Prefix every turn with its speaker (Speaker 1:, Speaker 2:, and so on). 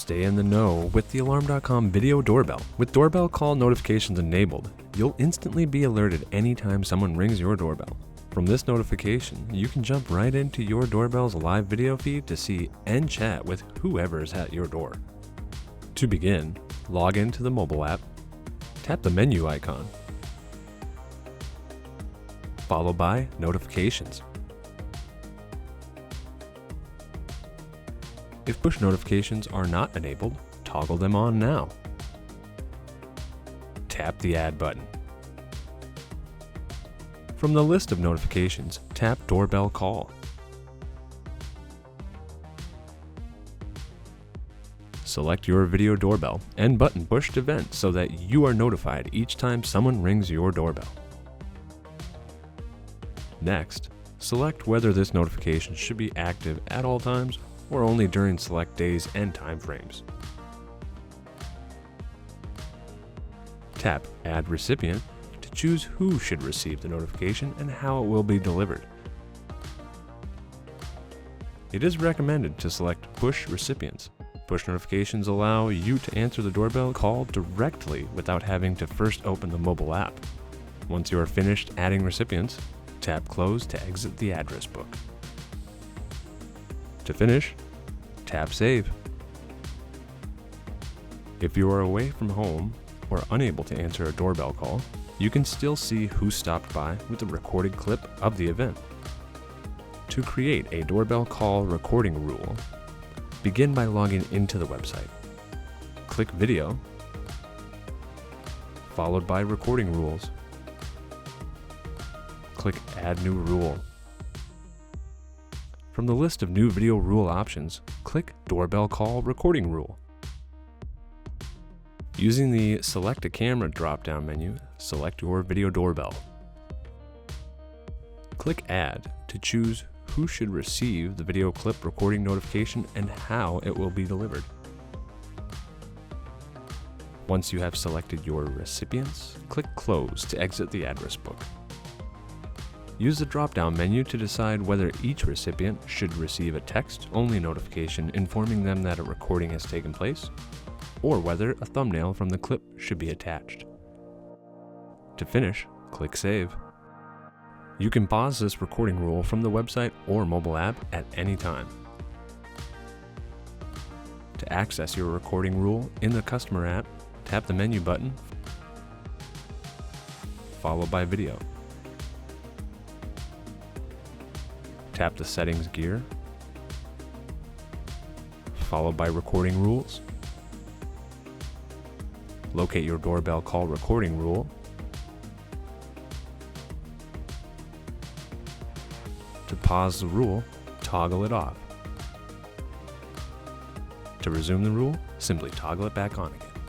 Speaker 1: Stay in the know with the Alarm.com video doorbell. With doorbell call notifications enabled, you'll instantly be alerted anytime someone rings your doorbell. From this notification, you can jump right into your doorbell's live video feed to see and chat with whoever's at your door. To begin, log into the mobile app, tap the menu icon, followed by notifications. If push notifications are not enabled, toggle them on now. Tap the add button. From the list of notifications, tap doorbell call. Select your video doorbell and button push to vent so that you are notified each time someone rings your doorbell. Next, select whether this notification should be active at all times or only during select days and time frames. Tap Add Recipient to choose who should receive the notification and how it will be delivered. It is recommended to select Push Recipients. Push notifications allow you to answer the doorbell call directly without having to first open the mobile app. Once you are finished adding recipients, tap Close to exit the address book. To finish, tap Save. If you are away from home or unable to answer a doorbell call, you can still see who stopped by with a recorded clip of the event. To create a doorbell call recording rule, begin by logging into the website. Click Video, followed by Recording Rules. Click Add New Rule. From the list of new video rule options, click Doorbell Call Recording Rule. Using the Select a Camera drop-down menu, select your video doorbell. Click Add to choose who should receive the video clip recording notification and how it will be delivered. Once you have selected your recipients, click Close to exit the address book. Use the drop-down menu to decide whether each recipient should receive a text-only notification informing them that a recording has taken place, or whether a thumbnail from the clip should be attached. To finish, click Save. You can pause this recording rule from the website or mobile app at any time. To access your recording rule in the customer app, tap the menu button, followed by Video. Tap the Settings gear, followed by Recording Rules. Locate your doorbell call recording rule. To pause the rule, toggle it off. To resume the rule, simply toggle it back on again.